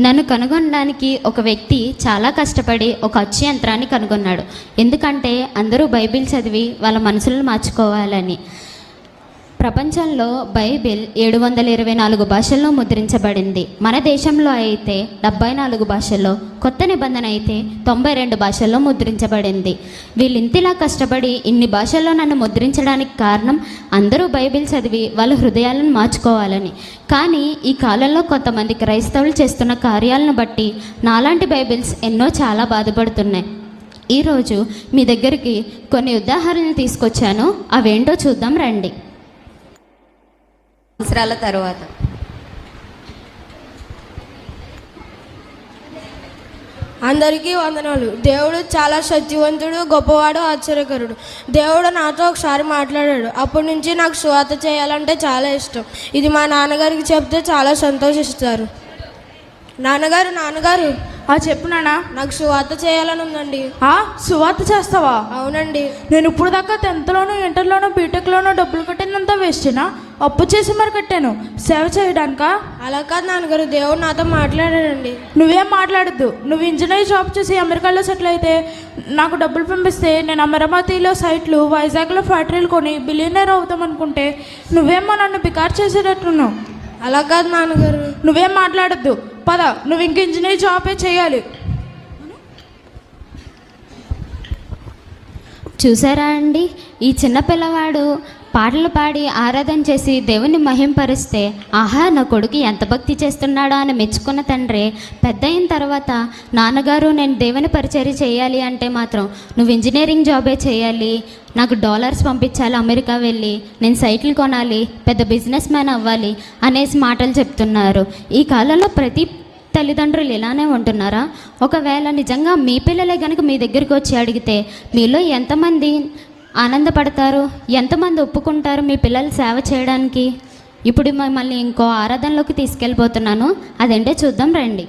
నన్ను కనుగొనడానికి ఒక వ్యక్తి చాలా కష్టపడి ఒక అచ్చు యంత్రాన్ని కనుగొన్నాడు. ఎందుకంటే అందరూ బైబిల్ చదివి వాళ్ళ మనసులను మార్చుకోవాలని. ప్రపంచంలో బైబిల్ 724 భాషల్లో ముద్రించబడింది. మన దేశంలో అయితే 74 భాషల్లో, కొత్త నిబంధన అయితే 92 భాషల్లో ముద్రించబడింది. వీళ్ళు ఇంతలా కష్టపడి ఇన్ని భాషల్లో నన్ను ముద్రించడానికి కారణం అందరూ బైబిల్ చదివి వాళ్ళ హృదయాలను మార్చుకోవాలని. కానీ ఈ కాలంలో కొంతమంది క్రైస్తవులు చేస్తున్న కార్యాలను బట్టి నాలాంటి బైబిల్స్ ఎన్నో చాలా బాధపడుతున్నాయి. ఈరోజు మీ దగ్గరికి కొన్ని ఉదాహరణలు తీసుకొచ్చాను. అవేంటో చూద్దాం రండి. సంవత్సరాల తర్వాత అందరికీ వందనాలు. దేవుడు చాలా శక్తివంతుడు, గొప్పవాడు, ఆశ్చర్యకరుడు. దేవుడు నాతో ఒకసారి మాట్లాడాడు. అప్పటి నుంచి నాకు సువార్త చేయాలంటే చాలా ఇష్టం. ఇది మా నాన్నగారికి చెప్తే చాలా సంతోషిస్తారు. నాన్నగారు చెప్పు నాన్న. నాకు సువార్త చేయాలని ఉందండి. సువార్త చేస్తావా? అవునండి. నేను ఇప్పుడు దాకా 10th లోనూ, ఇంటర్లోనూ, బీటెక్లోనూ డబ్బులు కట్టినంతా వేస్టేనా? అప్పు చేసి మరి కట్టాను సేవ చేయడానికా? అలా కాదు నాన్నగారు, దేవుడు నాతో మాట్లాడాడండి. నువ్వేం మాట్లాడద్దు. నువ్వు ఇంజనీర్ జాబ్ చేసి అమెరికాలో సెటిల్ అయితే నాకు డబ్బులు పంపిస్తే నేను అమరావతిలో సైట్లు, వైజాగ్లో ఫ్యాక్టరీలు కొని బిలియనర్ అవుతాం అనుకుంటే నువ్వేమో నన్ను బికార్ చేసేటట్టున్నావు. అలా కాదు నాన్నగారు. నువ్వేం మాట్లాడద్దు. పద, నువ్వు ఇంక ఇంజనీర్ జాబే చేయాలి. చూసారా అండి, ఈ చిన్న పిల్లవాడు పాటలు పాడి ఆరాధన చేసి దేవుని మహింపరిస్తే ఆహా నా కొడుకు ఎంత భక్తి చేస్తున్నాడో అని మెచ్చుకున్న తండ్రి పెద్ద అయిన తర్వాత నాన్నగారు నేను దేవుని పరిచర్య చేయాలి అంటే మాత్రం నువ్వు ఇంజనీరింగ్ జాబే చేయాలి, నాకు డాలర్స్ పంపించాలి, అమెరికా వెళ్ళి నేను సైట్లు కొనాలి, పెద్ద బిజినెస్ మ్యాన్ అవ్వాలి అనేసి మాటలు చెప్తున్నారు. ఈ కాలంలో ప్రతి తల్లిదండ్రులు ఇలానే ఉంటున్నారా? ఒకవేళ నిజంగా మీ పిల్లలే కనుక మీ దగ్గరికి వచ్చి అడిగితే మీలో ఎంతమంది ఆనందపడతారు? ఎంతమంది ఒప్పుకుంటారు మీ పిల్లలు సేవ చేయడానికి? ఇప్పుడు మిమ్మల్ని ఇంకో ఆరాధనలోకి తీసుకెళ్ళిపోతున్నాను. అదేంటో చూద్దాం రండి.